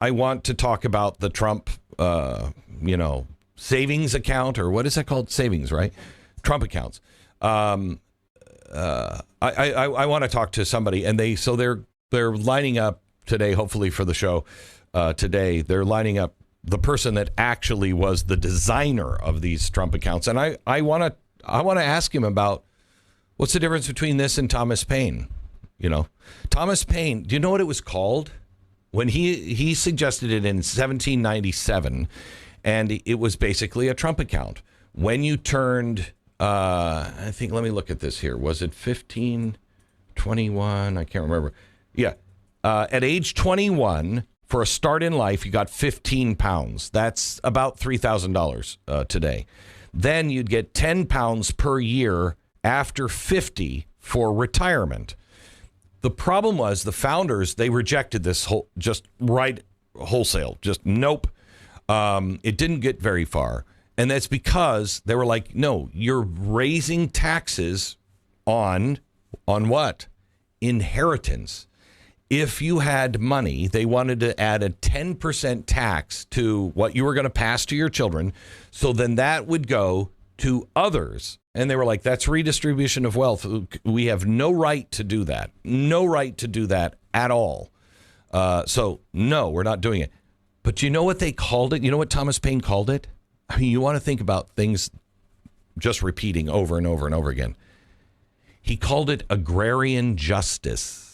I want to talk about the Trump, savings account, or what is that called? Savings, right? Trump accounts. I want to talk to somebody, and they're lining up today, hopefully for the show today. They're lining up the person that actually was the designer of these Trump accounts, and I want to ask him about what's the difference between this and Thomas Paine. Thomas Paine. Do you know what it was called when he suggested it in 1797? And it was basically a Trump account. When you turned, I think, let me look at this here. Was it 15, 21? I can't remember. Yeah. At age 21, for a start in life, you got 15 pounds. That's about $3,000 today. Then you'd get 10 pounds per year after 50 for retirement. The problem was the founders, they rejected this wholesale. Just nope. It didn't get very far. And that's because they were like, no, you're raising taxes on what? Inheritance. If you had money, they wanted to add a 10% tax to what you were going to pass to your children. So then that would go to others. And they were like, that's redistribution of wealth. We have no right to do that. No right to do that at all. So no, we're not doing it. But you know what they called it? You know what Thomas Paine called it? I mean, you want to think about things just repeating over and over and over again. He called it agrarian justice.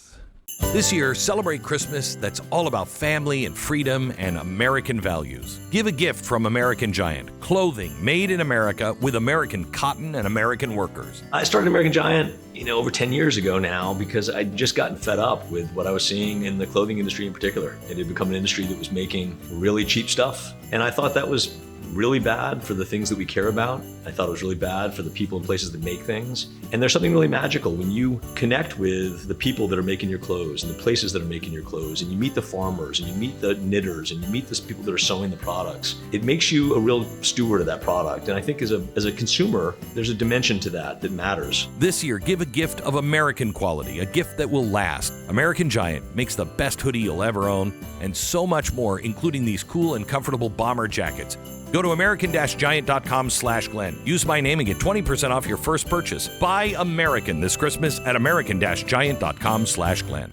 This year, celebrate Christmas that's all about family and freedom and American values. Give a gift from American Giant. Clothing made in America with American cotton and American workers. I started American Giant, over 10 years ago now because I'd just gotten fed up with what I was seeing in the clothing industry in particular. It had become an industry that was making really cheap stuff. And I thought that was really bad for the things that we care about. I thought it was really bad for the people and places that make things. And there's something really magical when you connect with the people that are making your clothes and the places that are making your clothes, and you meet the farmers and you meet the knitters and you meet the people that are sewing the products. It makes you a real steward of that product. And I think as a consumer, there's a dimension to that matters. This year, give a gift of American quality, a gift that will last. American Giant makes the best hoodie you'll ever own, and so much more, including these cool and comfortable bomber jackets. Go to american-giant.com/Glenn. Use my name and get 20% off your first purchase. Buy American this Christmas at american-giant.com/Glenn.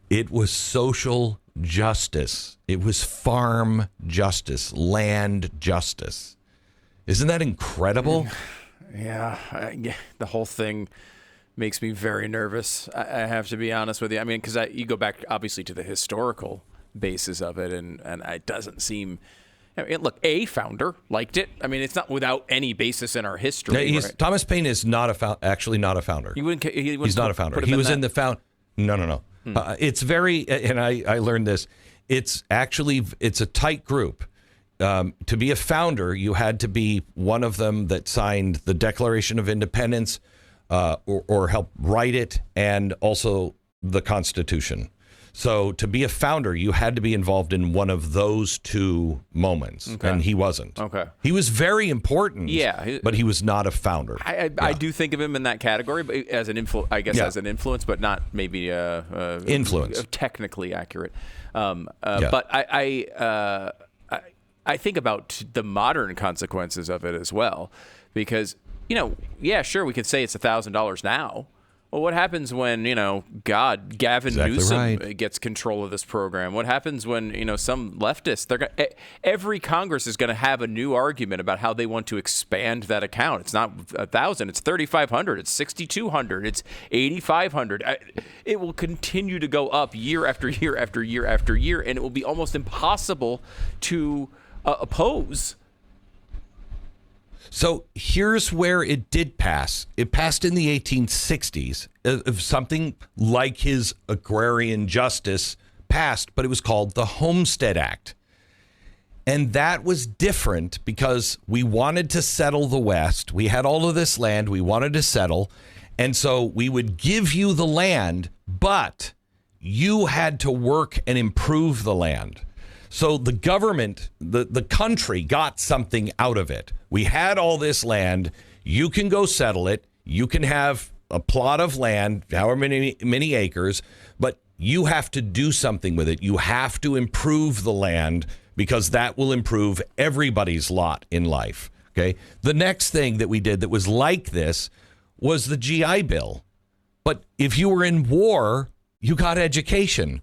It was social justice. It was farm justice, land justice. Isn't that incredible? Yeah, the whole thing makes me very nervous. I have to be honest with you. I mean, because you go back, obviously, to the historical basis of it, and it doesn't seem... look, a founder liked it. I mean, it's not without any basis in our history. No, Thomas Paine is actually not a founder. He's not a founder. He was in the No. It's very, and I learned this. It's a tight group. To be a founder, you had to be one of them that signed the Declaration of Independence, or helped write it, and also the Constitution. So to be a founder, you had to be involved in one of those two moments, and he wasn't. Okay, he was very important. Yeah, but he was not a founder. I do think of him in that category, but as an as an influence, but not maybe influence. Technically accurate. But I think about the modern consequences of it as well, because sure, we could say it's $1,000 now. Well, what happens when, Gavin Newsom gets control of this program? What happens when, some leftists, every Congress is going to have a new argument about how they want to expand that account. It's not 1,000, it's 3,500, it's 6,200, it's 8,500. It will continue to go up year after year after year after year, and it will be almost impossible to oppose. So here's where it did pass. It passed in the 1860s. Something like his agrarian justice passed, but it was called the Homestead Act. And that was different because we wanted to settle the West. We had all of this land we wanted to settle. And so we would give you the land, but you had to work and improve the land. So the government, the country got something out of it. We had all this land. You can go settle it. You can have a plot of land, however many acres, but you have to do something with it. You have to improve the land because that will improve everybody's lot in life. Okay. The next thing that we did that was like this was the GI Bill. But if you were in war, you got education.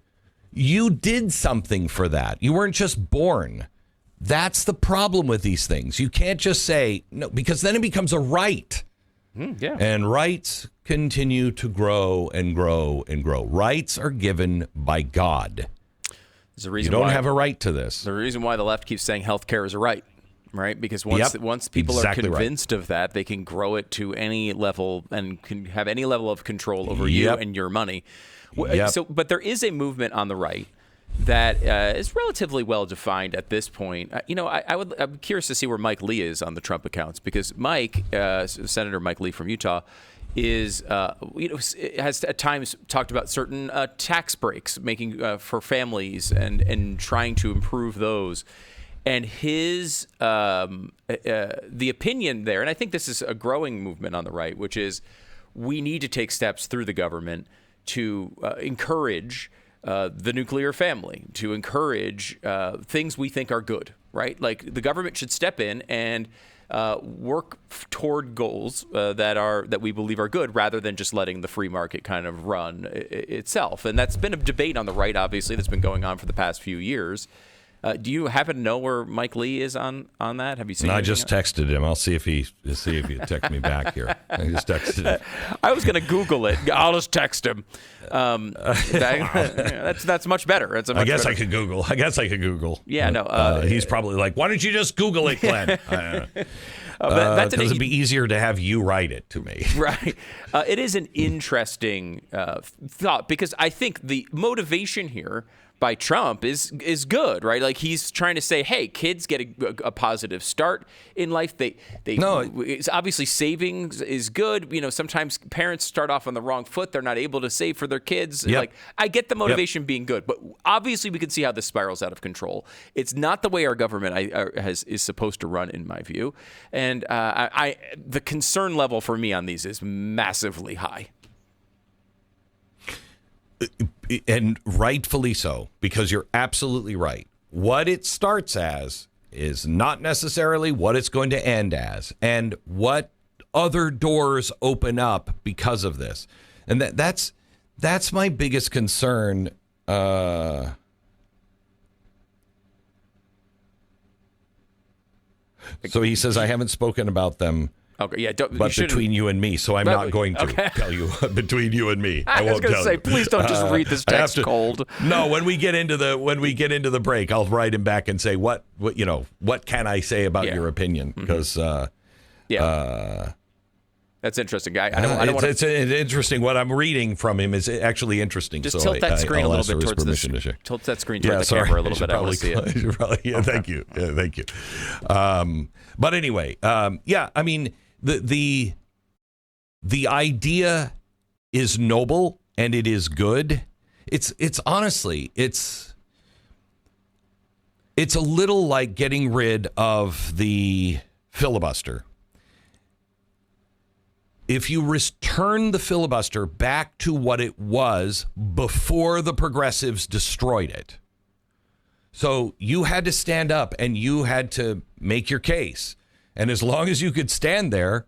You did something for that. You weren't just born. That's the problem with these things. You can't just say no, because then it becomes a right. Yeah. And rights continue to grow and grow and grow. Rights are given by God. There's a reason you don't why, have a right to this. The reason why the left keeps saying healthcare is a right, right? Because once people are convinced of that, they can grow it to any level and can have any level of control over you and your money. So, but there is a movement on the right that is relatively well defined at this point. I'm curious to see where Mike Lee is on the Trump accounts, because Senator Mike Lee from Utah is, has at times talked about certain tax breaks making for families and trying to improve those. And his the opinion there, and I think this is a growing movement on the right, which is we need to take steps through the government to encourage the nuclear family, to encourage things we think are good, right? Like the government should step in and work toward goals that we believe are good, rather than just letting the free market kind of run itself. And that's been a debate on the right, obviously, that's been going on for the past few years. Do you happen to know where Mike Lee is on that? Have you seen? I just texted him. I'll see if he texts me back here. I just texted him. I was going to Google it. I'll just text him. That's much better. I guess I could Google. Yeah, no. He's probably like, why don't you just Google it, Glenn? Because it'd be easier to have you write it to me. Right. It is an interesting thought, because I think the motivation here by Trump is good, right? Like he's trying to say, hey, kids get a positive start in life. It's obviously savings is good. Sometimes parents start off on the wrong foot. They're not able to save for their kids. Yep. Like I get the motivation being good, but obviously we can see how this spirals out of control. It's not the way our government is supposed to run, in my view. And the concern level for me on these is massively high. And rightfully so, because you're absolutely right. What it starts as is not necessarily what it's going to end as, and what other doors open up because of this. And that's my biggest concern. So he says, I haven't spoken about them. Okay, yeah, but between you and me, so I'm not going to tell you between you and me. I won't tell you. I was going to say, please don't just read this text cold. No, when we get into the break, I'll write him back and say what can I say about your opinion? Because that's interesting, guy. I don't it's interesting. What I'm reading from him is actually interesting. Just tilt that screen a little bit towards the tilt that screen towards the camera a little bit. I want to see it. Thank you. Yeah, thank you. But anyway, I mean. The idea is noble and it is good. It's honestly, it's a little like getting rid of the filibuster. If you return the filibuster back to what it was before the progressives destroyed it. So you had to stand up and you had to make your case. And as long as you could stand there,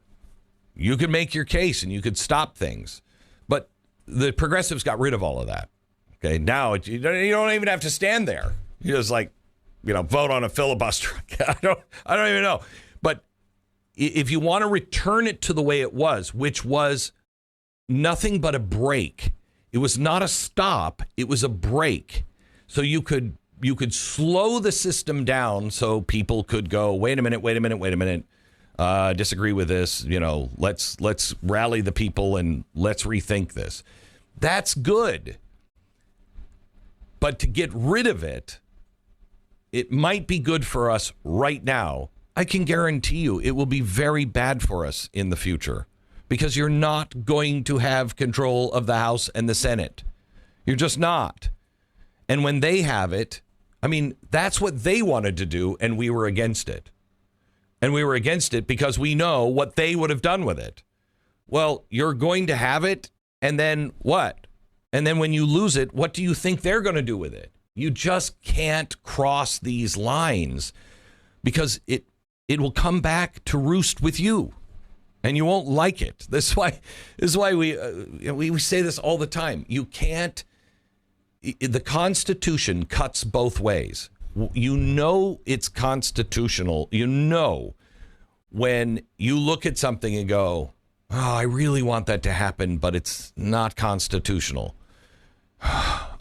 you could make your case and you could stop things. But the progressives got rid of all of that. Okay, now you don't even have to stand there. You just vote on a filibuster. I don't even know. But if you want to return it to the way it was, which was nothing but a break, it was not a stop. It was a break. So you could slow the system down so people could go, wait a minute, disagree with this, let's rally the people and let's rethink this. That's good. But to get rid of it, it might be good for us right now. I can guarantee you it will be very bad for us in the future, because you're not going to have control of the House and the Senate. You're just not. And when they have it, I mean, that's what they wanted to do, and we were against it. And we were against it because we know what they would have done with it. Well, you're going to have it, and then what? And then when you lose it, what do you think they're going to do with it? You just can't cross these lines because it will come back to roost with you. And you won't like it. This is why we say this all the time. You can't. The Constitution cuts both ways. You know it's constitutional. You know when you look at something and go, "Oh, I really want that to happen, but it's not constitutional."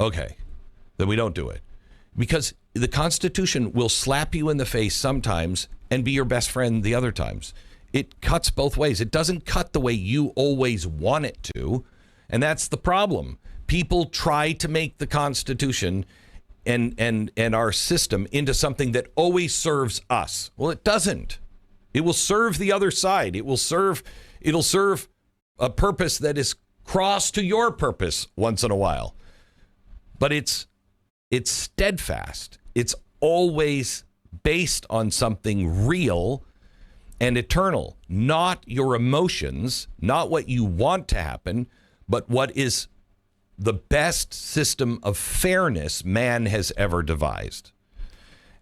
Okay, then we don't do it, because the Constitution will slap you in the face sometimes and be your best friend the other times. It cuts both ways. It doesn't cut the way you always want it to. And that's the problem. People try to make the Constitution and our system into something that always serves us. Well, it doesn't. It will serve the other side. It'll serve a purpose that is cross to your purpose once in a while. But it's steadfast. It's always based on something real and eternal, not your emotions, not what you want to happen, but what is the best system of fairness man has ever devised.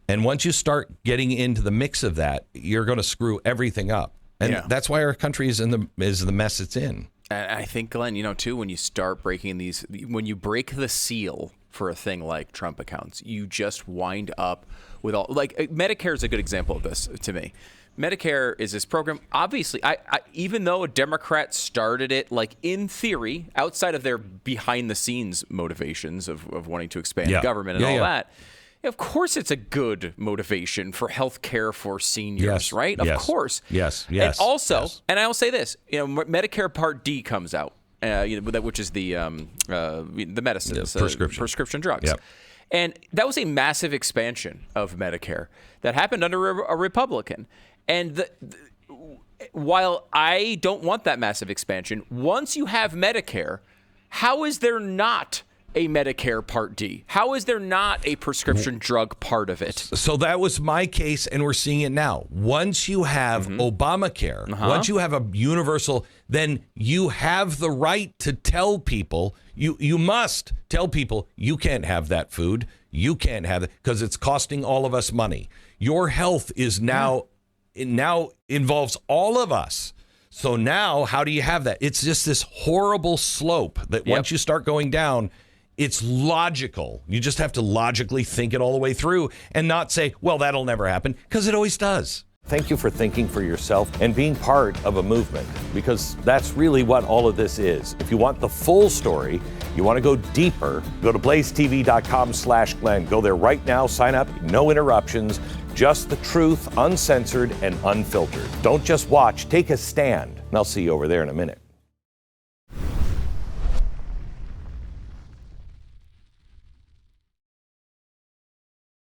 And once you start getting into the mix of that, you're going to screw everything up. And that's why our country is the mess it's in. I think, Glenn, too, when you start breaking when you break the seal for a thing like Trump accounts, you just wind up with all, like, Medicare is a good example of this to me. Medicare is this program. Obviously, I even though a Democrat started it, like, in theory, outside of their behind the scenes motivations of wanting to expand government and all that, of course it's a good motivation for health care for seniors, right? Of course. Yes. And also, and I will say this, Medicare Part D comes out, which is the medicines, prescription drugs. Yep. And that was a massive expansion of Medicare that happened under a Republican. And while I don't want that massive expansion, once you have Medicare, how is there not a Medicare Part D? How is there not a prescription drug part of it? So that was my case, and we're seeing it now. Once you have Obamacare, once you have a universal, then you have the right to tell people, you must tell people, you can't have that food, you can't have it, because it's costing all of us money. Your health is now involves all of us. So now, how do you have that? It's just this horrible slope that once you start going down, it's logical. You just have to logically think it all the way through and not say, well, that'll never happen, because it always does. Thank you for thinking for yourself and being part of a movement, because that's really what all of this is. If you want the full story, you want to go deeper, go to blazetv.com/Glenn. Go there right now, sign up, no interruptions, just the truth, uncensored and unfiltered. Don't just watch, take a stand. And I'll see you over there in a minute.